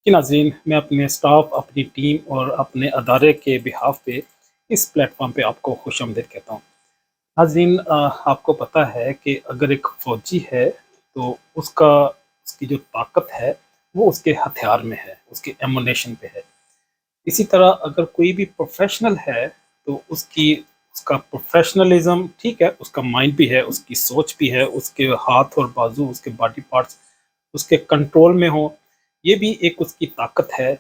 कि नाज़रीन, मैं अपने स्टाफ, अपनी टीम और अपने अदारे के बिहाफ़ पे इस प्लेटफ़ॉर्म पे आपको खुशामदीद कहता हूँ। नाज़रीन, आपको पता है कि अगर एक फ़ौजी है, तो उसकी जो ताकत है, वो उसके हथियार में है, उसके एमुनेशन पे है। इसी तरह अगर कोई भी प्रोफ़ेशनल है, तो उसका प्रोफ़ेशनलिज़्म ठीक है, उसका माइंड भी है, उसकी सोच भी है, उसके हाथ और बाजू, उसके बॉडी पार्ट्स उसके कंट्रोल में हो, ये भी एक उसकी ताकत है।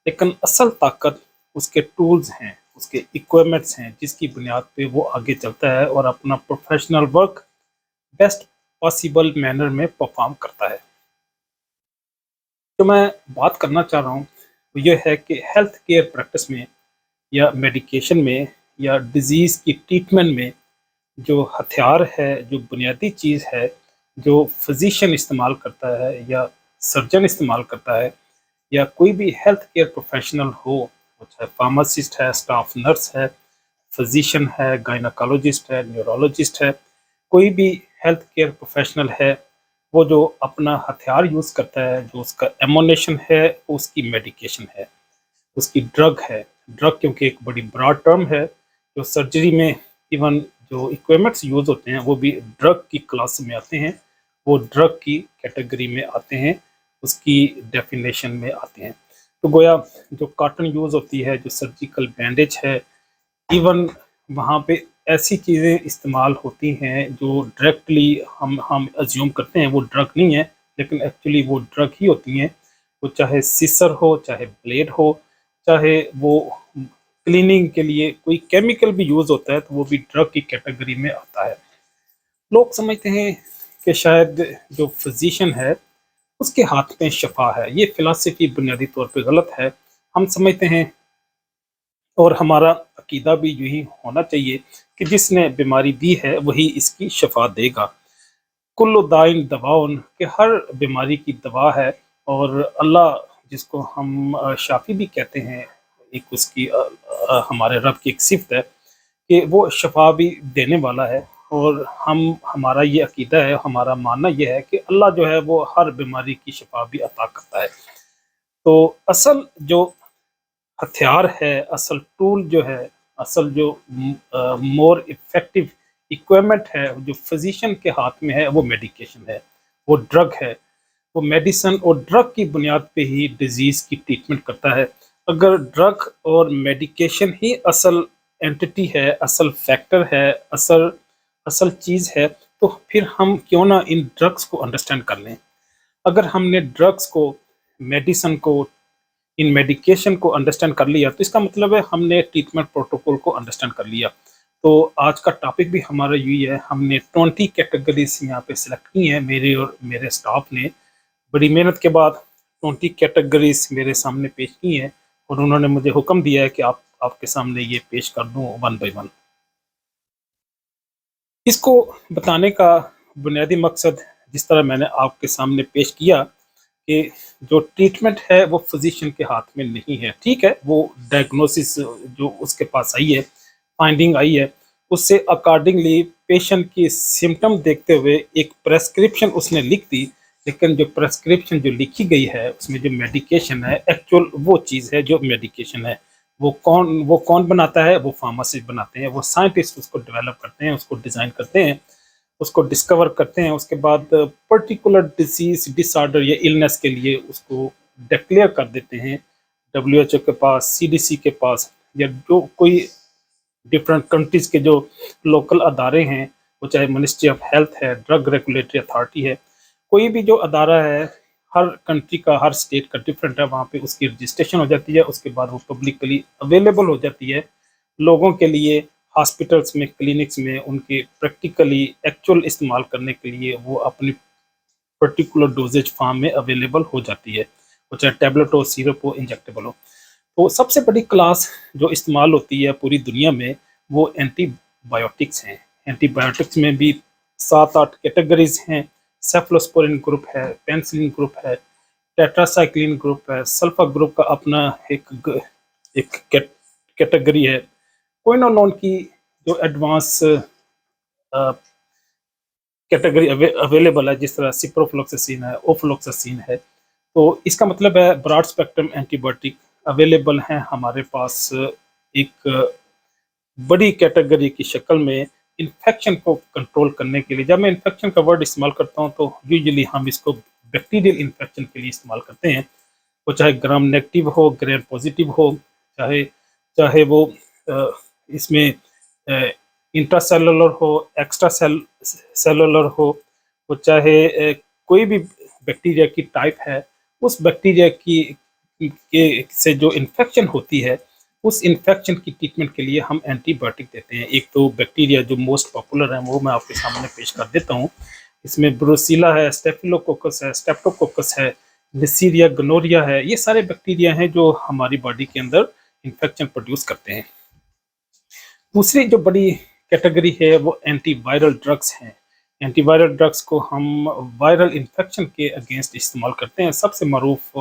लेकिन असल ताकत उसके टूल्स हैं, उसके इक्विपमेंट्स हैं, जिसकी बुनियाद पे वो आगे चलता है और अपना professional work best possible manner में परफ़ॉर्म करता है। जो मैं बात करना चाह रहा हूँ, वो ये है कि हेल्थ केयर प्रैक्टिस में या मेडिकेशन में या डिज़ीज़ की ट्रीटमेंट में जो हथियार है, जो बुनियादी चीज़ है, जो फ़िज़िशियन इस्तेमाल करता है या सर्जन इस्तेमाल करता है या कोई भी हेल्थ केयर प्रोफ़ेशनल हो, वो चाहे फ़ार्मासिस्ट है, स्टाफ नर्स है, फ़िज़िशियन है, गायनेकोलॉजिस्ट है, न्यूरोलॉजिस्ट है, कोई भी हेल्थ केयर प्रोफ़ेशनल है, वो जो अपना हथियार यूज़ करता है, जो उसका एमुनेशन है, वो उसकी मेडिकेशन है, उसकी ड्रग है। ड्रग क्योंकि एक बड़ी ब्रॉड टर्म है, जो सर्जरी में इवन जो इक्विपमेंट्स यूज़ होते हैं, वो भी ड्रग की क्लास में आते हैं, वो ड्रग की कैटेगरी में आते हैं, उसकी डेफ़िनेशन में आते हैं। तो गोया जो कॉटन यूज़ होती है, जो सर्जिकल बैंडेज है, इवन वहाँ पे ऐसी चीज़ें इस्तेमाल होती हैं जो डायरेक्टली हम अज़्यूम करते हैं वो ड्रग नहीं है, लेकिन एक्चुअली वो ड्रग ही होती हैं। वो चाहे सिसर हो, चाहे ब्लेड हो, चाहे वो क्लीनिंग के लिए कोई केमिकल भी यूज़ होता है, तो वो भी ड्रग की कैटेगरी में आता है। लोग समझते हैं कि शायद जो फ़िज़िशियन है, उसके हाथ में शफ़ा है। ये फ़िलॉसफ़ी बुनियादी तौर पे गलत है। हम समझते हैं और हमारा अकीदा भी यही होना चाहिए कि जिसने बीमारी दी है, वही इसकी शफ़ा देगा। कुल्लु दाइन दवाउन, कि हर बीमारी की दवा है और अल्लाह जिसको हम शाफ़ी भी कहते हैं, एक उसकी हमारे रब की एक सिफ़त है कि वो शफ़ा भी देने वाला है और हमारा ये अकीदा है, हमारा मानना ये है कि अल्लाह जो है वो हर बीमारी की शफ़ा भी अता करता है। तो असल जो हथियार है, असल टूल जो है, असल जो मोर इफ़ेक्टिव इक्विपमेंट है, जो फ़िज़िशियन के हाथ में है, वो मेडिकेशन है, वो ड्रग है। वो मेडिसिन और ड्रग की बुनियाद पे ही डिज़ीज़ की ट्रीटमेंट करता है। अगर ड्रग और मेडिकेशन ही असल एंटिटी है, असल फैक्टर है, असल असल चीज़ है, तो फिर हम क्यों ना इन ड्रग्स को अंडरस्टैंड कर लें। अगर हमने ड्रग्स को, मेडिसिन को, इन मेडिकेशन को अंडरस्टैंड कर लिया, तो इसका मतलब है हमने ट्रीटमेंट प्रोटोकॉल को अंडरस्टैंड कर लिया। तो आज का टॉपिक भी हमारा यही है, हमने 20 कैटेगरीज़ यहाँ पे सिलेक्ट की हैं, मेरे और मेरे स्टाफ ने बड़ी मेहनत के बाद 20 कैटेगरीज़ मेरे सामने पेश की हैं और उन्होंने मुझे हुक्म दिया है कि आपके सामने ये पेश कर दूँ वन बाय वन। इसको बताने का बुनियादी मकसद, जिस तरह मैंने आपके सामने पेश किया, कि जो ट्रीटमेंट है वो फ़िज़िशियन के हाथ में नहीं है। ठीक है, वो डायग्नोसिस जो उसके पास आई है, फाइंडिंग आई है, उससे अकॉर्डिंगली पेशेंट की सिम्पटम देखते हुए एक प्रेस्क्रिप्शन उसने लिख दी, लेकिन जो प्रेस्क्रिप्शन जो लिखी गई है, उसमें जो मेडिकेशन है, एक्चुअल वो चीज़ है जो मेडिकेशन है। वो कौन बनाता है? वो फार्मासिस्ट बनाते हैं, वो साइंटिस्ट उसको डेवलप करते हैं, उसको डिज़ाइन करते हैं, उसको डिस्कवर करते हैं, उसके बाद पर्टिकुलर डिसीज़, डिसऑर्डर या इलनेस के लिए उसको डिक्लेयर कर देते हैं डब्ल्यूएचओ के पास, सीडीसी के पास, या जो कोई डिफरेंट कंट्रीज़ के जो लोकल अदारे हैं, वो चाहे मिनिस्ट्री ऑफ हेल्थ है, ड्रग रेगुलेटरी अथॉरिटी है, कोई भी जो अदारा है, हर कंट्री का, हर स्टेट का डिफरेंट है, वहाँ पे उसकी रजिस्ट्रेशन हो जाती है, उसके बाद वो पब्लिकली अवेलेबल हो जाती है लोगों के लिए। हॉस्पिटल्स में, क्लिनिक्स में उनके प्रैक्टिकली एक्चुअल इस्तेमाल करने के लिए वो अपनी पर्टिकुलर डोजेज फॉर्म में अवेलेबल हो जाती है, वो चाहे टैबलेट हो, सिरप हो, इंजेक्टेबल हो। तो सबसे बड़ी क्लास जो इस्तेमाल होती है पूरी दुनिया में, वो एंटीबायोटिक्स हैं। एंटीबायोटिक्स में भी 7-8 कैटेगरीज़ हैं। सेफ़्लोस्पोरिन ग्रुप है, पेनिसिलिन ग्रुप है, टेट्रासाइक्लिन ग्रुप है, सल्फ़ा ग्रुप का अपना एक कैटेगरी है। क्विनोलोन की जो एडवांस कैटेगरी अवेलेबल है, जिस तरह सिप्रोफ्लोक्सासिन है, ओफ्लोक्सासिन है। तो इसका मतलब है ब्रॉड स्पेक्ट्रम एंटीबायोटिक अवेलेबल हैं हमारे पास एक बड़ी कैटेगरी की शक्ल में इन्फेक्शन को कंट्रोल करने के लिए। जब मैं इन्फेक्शन का वर्ड इस्तेमाल करता हूँ तो यूजुअली हम इसको बैक्टीरियल इन्फेक्शन के लिए इस्तेमाल करते हैं, वो चाहे ग्राम नेगेटिव हो, ग्राम पॉजिटिव हो, चाहे चाहे वो इसमें इंट्रासेलुलर हो, एक्स्ट्रा सेलुलर हो, वो चाहे कोई भी बैक्टीरिया की टाइप है, उस बैक्टीरिया की के से जो इन्फेक्शन होती है, उस इन्फेक्शन की ट्रीटमेंट के लिए हम एंटीबायोटिक देते हैं। एक तो बैक्टीरिया जो मोस्ट पॉपुलर है वो मैं आपके सामने पेश कर देता हूँ। इसमें ब्रुसीला है, स्टेफिलोकोकस है, स्ट्रेप्टोकोकस है, नेसीरिया, गोनोरिया है। ये सारे बैक्टीरिया हैं जो हमारी बॉडी के अंदर इन्फेक्शन प्रोड्यूस करते हैं। दूसरी जो बड़ी कैटेगरी है वो एंटीवायरल ड्रग्स हैं। एंटीवायरल ड्रग्स को हम वायरल इन्फेक्शन के अगेंस्ट इस्तेमाल करते हैं। सबसे मरूफ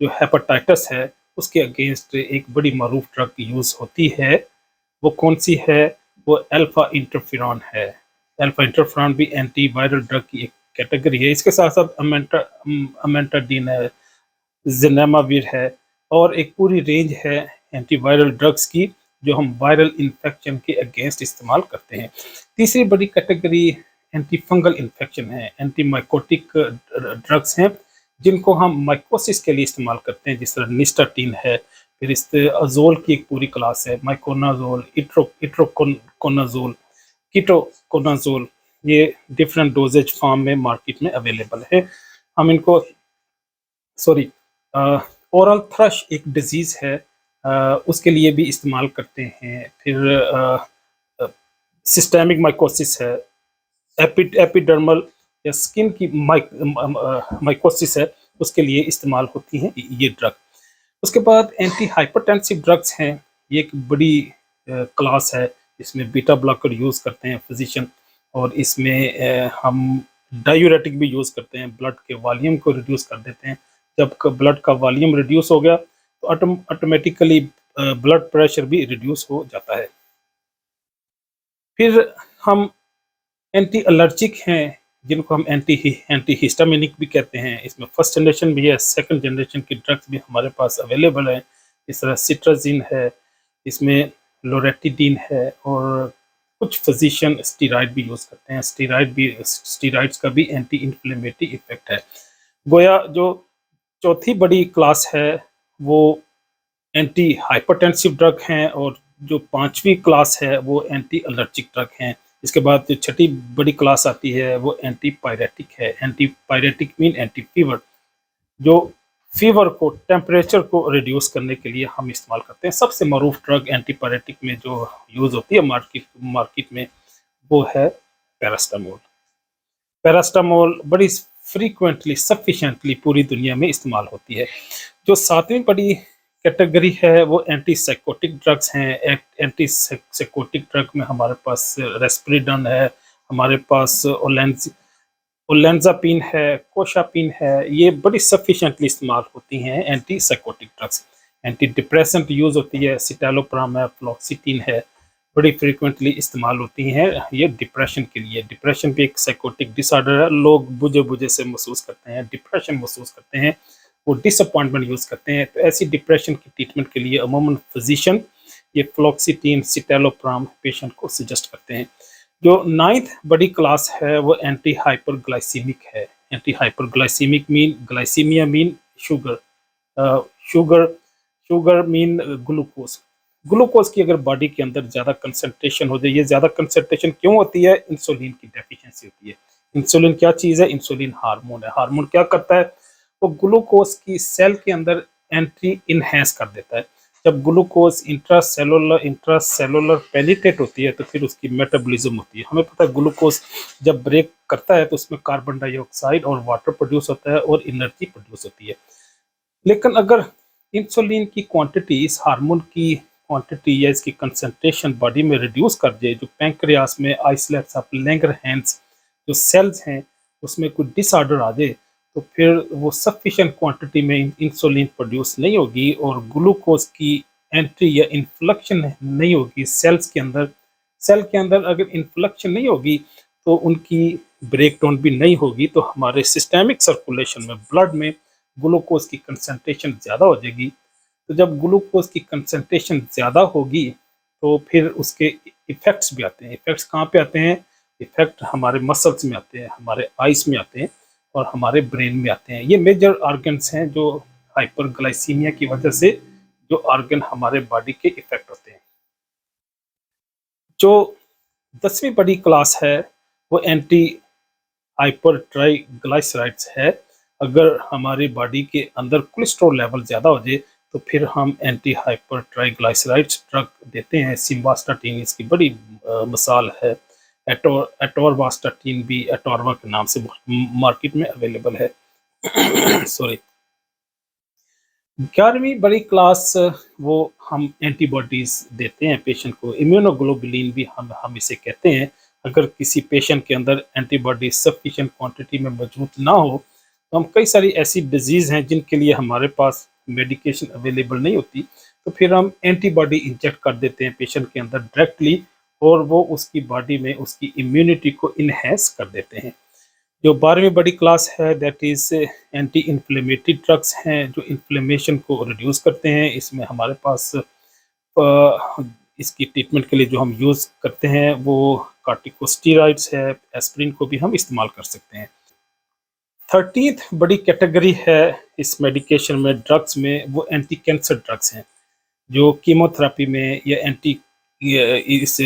जो हेपेटाइटिस है उसके अगेंस्ट एक बड़ी मरूफ ड्रग यूज़ होती है। वो कौन सी है? वो अल्फा इंटरफेरॉन है। अल्फा इंटरफेरॉन भी एंटीवायरल ड्रग की एक कैटेगरी है। इसके साथ साथ अमेंटाडीन है, ज़िनेमाविर है और एक पूरी रेंज है एंटीवायरल ड्रग्स की जो हम वायरल इन्फेक्शन के अगेंस्ट इस्तेमाल करते हैं। तीसरी बड़ी कैटेगरी एंटी फंगल इन्फेक्शन है। एंटीमाइकोटिक ड्रग्स हैं जिनको हम माइकोसिस के लिए इस्तेमाल करते हैं, जिस तरह निस्टाटीन है। फिर इस अजोल की एक पूरी क्लास है, माइकोनाजोल, इट्रोकोनाजोल, कीटोकोनाजोल। ये डिफरेंट डोजेज फॉर्म में मार्केट में अवेलेबल है। हम इनको सॉरी ओरल थ्रश एक डिजीज़ है, उसके लिए भी इस्तेमाल करते हैं। फिर सिस्टेमिक माइकोसिस है, एपिडर्मल या स्किन की माइकोसिस है, उसके लिए इस्तेमाल होती हैं ये ड्रग। उसके बाद एंटी हाइपरटेंसिव ड्रग्स हैं। ये एक बड़ी क्लास है, इसमें बीटा ब्लॉकर यूज़ करते हैं फिजिशियन, और इसमें हम डायूरेटिक भी यूज़ करते हैं, ब्लड के वॉल्यूम को रिड्यूस कर देते हैं। जब ब्लड का वॉल्यूम रिड्यूस हो गया तो ऑटोमेटिकली ब्लड प्रेशर भी रिड्यूस हो जाता है। फिर हम एंटी एलर्जिक हैं जिनको हम एंटी हिस्टामिनिक भी कहते हैं। इसमें फर्स्ट जनरेशन भी है, सेकंड जनरेशन की ड्रग्स भी हमारे पास अवेलेबल है। इस तरह सिट्राजिन है, इसमें लोरेटिडीन है, और कुछ फिजिशियन स्टीरॉयड भी यूज़ करते हैं। स्टीरॉयड्स का भी एंटी इन्फ्लेमेटरी इफेक्ट है। गोया जो चौथी बड़ी क्लास है वो एंटी हाइपरटेंसिव ड्रग हैं, और जो पांचवी क्लास है वो एंटी एलर्जिक ड्रग हैं। इसके बाद जो छठी बड़ी क्लास आती है वो एंटी पायरेटिक है। Anti pyretic mean anti fever, जो फीवर को, टेम्परेचर को रिड्यूस करने के लिए हम इस्तेमाल करते हैं। सबसे मरूफ ड्रग एंटी पायरेटिक में जो यूज़ होती है मार्केट में वो है पैरास्टामोल। पैरास्टामोल बड़ी फ्रीक्वेंटली, सफिशिएंटली पूरी दुनिया में इस्तेमाल होती है। जो सातवीं बड़ी कैटेगरी है वो एंटी साइकोटिक ड्रग्स हैं। एंटी साइकोटिक ड्रग में हमारे पास रेस्प्रिडन है, हमारे पास ओलेंजापिन है, कोशापिन है। ये बड़ी सफिशिएंटली इस्तेमाल होती हैं anti psychotic drugs. Anti depressant use होती है, सिटालोप्राम है, फ्लोक्सिटिन है, बड़ी फ्रीक्वेंटली इस्तेमाल होती हैं ये डिप्रेशन के लिए। डिप्रेशन भी एक साइकोटिक डिसऑर्डर है। लोग बुझे से महसूस करते हैं, डिप्रेशन महसूस करते हैं, वो डिसअपॉइंटमेंट यूज़ करते हैं। तो ऐसी डिप्रेशन की ट्रीटमेंट के लिए अमूमन फिजिशियन ये फ्लोक्सिटिन, सिटालोप्राम पेशेंट को सजेस्ट करते हैं। जो नाइन्थ बड़ी क्लास है वो एंटी हाइपरग्लाइसीमिक है। Anti hyperglycaemic mean glycaemia mean sugar, sugar sugar mean glucose. Glucose की अगर बॉडी के अंदर ज़्यादा कंसंट्रेशन हो जाए, ये ज़्यादा कंसंट्रेशन क्यों होती है? इंसुलिन की डेफिशिएंसी होती है। इंसुलिन क्या चीज़ है? इंसुलिन हार्मोन है। हार्मोन क्या करता है? वो ग्लूकोज की सेल के अंदर एंट्री इनहेंस कर देता है। जब ग्लूकोज इंट्रासेलुलर पेनिट्रेट होती है तो फिर उसकी मेटाबॉलिज्म होती है। हमें पता है ग्लूकोज जब ब्रेक करता है तो उसमें कार्बन डाइऑक्साइड और वाटर प्रोड्यूस होता है और एनर्जी प्रोड्यूस होती है। लेकिन अगर इंसुलिन की क्वांटिटी, इस हार्मोन की क्वांटिटी या इसकी कंसंट्रेशन बॉडी में रिड्यूस कर दे, जो पैंक्रियास में आइसलेट्स ऑफ लैंगरहैंस जो सेल्स हैं उसमें कोई डिसऑर्डर आ जाए, तो फिर वो सफिशिएंट क्वांटिटी में इंसुलिन प्रोड्यूस नहीं होगी और ग्लूकोज की एंट्री या इन्फ्लक्शन नहीं होगी सेल्स के अंदर। सेल के अंदर अगर इन्फ्लक्शन नहीं होगी तो उनकी ब्रेक डाउन भी नहीं होगी, तो हमारे सिस्टेमिक सर्कुलेशन में, ब्लड में ग्लूकोज की कंसंट्रेशन ज़्यादा हो जाएगी। तो जब ग्लूकोज की कंसंट्रेशन ज़्यादा होगी तो फिर उसके इफ़ेक्ट्स भी आते हैं। इफ़ेक्ट्स कहाँ पे आते हैं? इफ़ेक्ट हमारे मसल्स में आते हैं, हमारे आइज़ में आते हैं और हमारे ब्रेन में आते हैं। ये मेजर ऑर्गन्स हैं जो हाइपरग्लाइसीमिया की वजह से जो ऑर्गन हमारे बॉडी के इफ़ेक्ट होते हैं। जो 10वीं बड़ी क्लास है वो एंटी हाइपर ट्राइग्लिसराइड्स है। अगर हमारी बॉडी के अंदर कोलेस्ट्रॉल लेवल ज़्यादा हो जाए तो फिर हम एंटी हाइपर ट्राइग्लिसराइड्स ड्रग देते हैं। सिम्वास्टाटिन इसकी बड़ी मिसाल है। एटोरवास्टाटिन भी एटोरवा के नाम से मार्केट में अवेलेबल है। सॉरी। 11वीं बड़ी क्लास वो हम एंटीबॉडीज देते हैं पेशेंट को। इम्यूनोग्लोबुलिन भी हम इसे कहते हैं। अगर किसी पेशेंट के अंदर एंटीबॉडी सफिशिएंट क्वांटिटी में मौजूद ना हो तो हम कई सारी ऐसी डिजीज़ हैं जिनके लिए हमारे पास मेडिकेशन अवेलेबल नहीं होती, तो फिर हम एंटीबॉडी इंजेक्ट कर देते हैं पेशेंट के अंदर डायरेक्टली और वो उसकी बॉडी में उसकी इम्यूनिटी को इनहेंस कर देते हैं। जो 12वीं बड़ी क्लास है that is anti inflammatory drugs हैं जो इन्फ्लेमेशन को रिड्यूस करते हैं। इसमें हमारे पास इसकी ट्रीटमेंट के लिए जो हम यूज़ करते हैं वो कॉर्टिकोस्टेरॉइड्स है, एस्पिरिन को भी हम इस्तेमाल कर सकते हैं। 13th बड़ी कैटेगरी है इस मेडिकेशन में ड्रग्स में वो एंटी कैंसर ड्रग्स हैं जो कीमोथेरेपी में या इस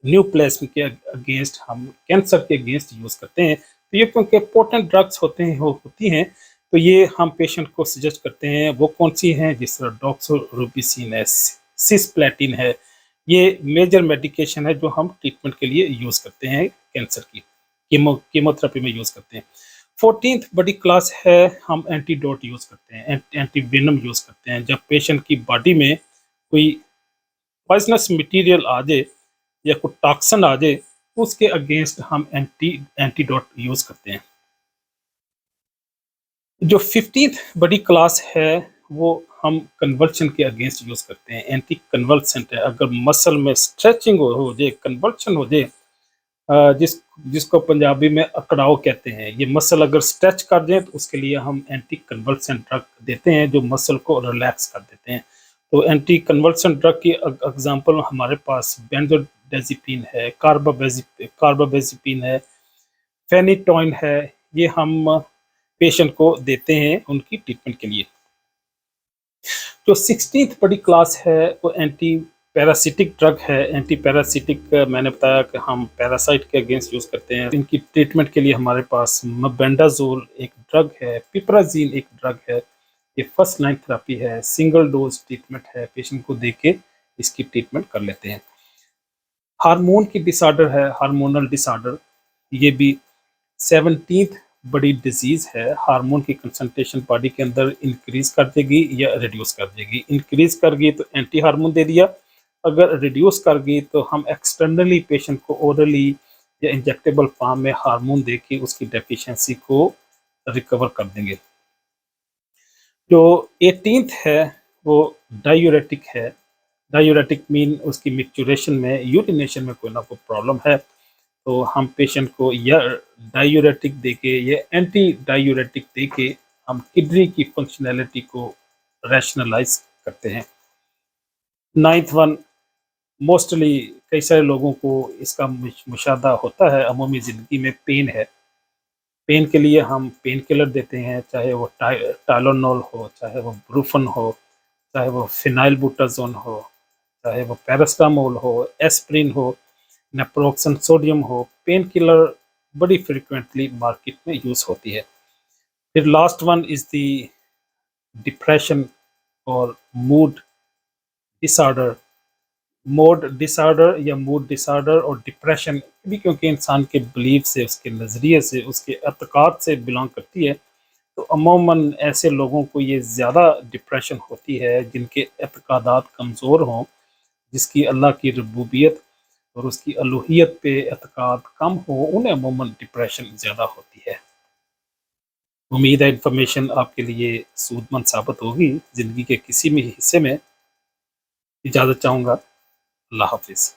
न्यूप्लाज्म के अगेंस्ट हम कैंसर के अगेंस्ट यूज़ करते हैं। तो ये क्योंकि पोटेंट ड्रग्स होती हैं तो ये हम पेशेंट को सजेस्ट करते हैं। वो कौन सी हैं? जिस तरह डॉक्सोरुबिसिन है, सिस्प्लेटिन है। ये मेजर मेडिकेशन है जो हम ट्रीटमेंट के लिए यूज़ करते हैं कैंसर की, कीमोथेरेपी में यूज़ करते हैं। 14th बड़ी क्लास है हम एंटीडोट यूज़ करते हैं, एंटीवेनम यूज़ करते हैं। जब पेशेंट की बॉडी में कोई पॉइजनस मटेरियल आ जाए या कोई टॉक्सिन आ जाए उसके अगेंस्ट हम एंटीडोट यूज़ करते हैं। जो 15th बड़ी क्लास है वो हम कन्वर्शन के अगेंस्ट यूज़ करते हैं। एंटी कन्वल्सेंट है। अगर मसल में स्ट्रेचिंग हो जाए, कन्वर्शन हो जाए, जिसको पंजाबी में अकड़ाव कहते हैं, ये मसल अगर स्ट्रेच कर दें तो उसके लिए हम एंटी कन्वल्सेंट ड्रग देते हैं जो मसल को रिलैक्स कर देते हैं। तो एंटी कन्वल्सेंट ड्रग की एग्जांपल हमारे पास बेंजोडाज़ेपिन है, कार्बापेज़िपिन है, फेनिटोइन है। ये हम पेशेंट को देते हैं उनकी ट्रीटमेंट के लिए। जो 16th बड़ी क्लास है वो एंटी पैरासिटिक ड्रग है। एंटी पैरासिटिक मैंने बताया कि हम पैरासाइट के अगेंस्ट यूज़ करते हैं। इनकी ट्रीटमेंट के लिए हमारे पास मेबेंडाजोल एक ड्रग है, पिपराज़ीन एक ड्रग है। ये फर्स्ट लाइन थेरेपी है, सिंगल डोज ट्रीटमेंट है। पेशेंट को दे के इसकी ट्रीटमेंट कर लेते हैं। हार्मोन की डिसऑर्डर है, हार्मोनल डिसऑर्डर, ये भी 17th बड़ी डिजीज़ है। हार्मोन की कंसंट्रेशन बॉडी के अंदर इंक्रीज कर देगी या रिड्यूस कर देगी। इंक्रीज कर गई तो एंटी हार्मोन दे दिया, अगर रिड्यूस कर गई तो हम एक्सटर्नली पेशेंट को ओरली या इंजेक्टेबल फॉर्म में हार्मोन दे के उसकी डेफिशिएंसी को रिकवर कर देंगे। जो 18th है वो डायूरेटिक है। डायूरेटिक मीन उसकी मिक्चुरेशन में, यूरिनेशन में कोई ना कोई प्रॉब्लम है तो हम पेशेंट को या डायूरेटिक देके या एंटी डायूरेटिक देके हम किडनी की फंक्शनैलिटी को रैशनलाइज करते हैं। 9th वन, मोस्टली कई सारे लोगों को इसका मुशाहदा होता है अमूमी ज़िंदगी में, पेन है। पेन के लिए हम पेन किलर देते हैं, चाहे वो टाइलोनॉल हो, चाहे वो ब्रूफन हो, चाहे वो फिनाइलबुटाजोन हो, चाहे वो पैरास्टामोल हो, एस्प्रिन हो, नेप्रोक्सन सोडियम हो। पेन किलर बड़ी फ्रिक्वेंटली मार्केट में यूज़ होती है। फिर last one is the depression और मूड डिसऑर्डर। मूड डिसऑर्डर और डिप्रेशन भी क्योंकि इंसान के बिलीफ से, उसके नज़रिए से, उसके एतक़ाद से बिलोंग करती है। तो अमूमन ऐसे लोगों को ये ज़्यादा डिप्रेशन होती है जिनके एतक़ादात कमज़ोर हों, जिसकी अल्लाह की रबूबियत और उसकी अलूहियत पे एतक़ाद कम हो, उन्हें अमूमन डिप्रेशन ज़्यादा होती है। उम्मीद है इन्फॉर्मेशन आपके लिए सूदमंद साबित होगी। ज़िंदगी के किसी भी हिस्से में इजाज़त चाहूँगा। अल्लाह हाफ़िज़।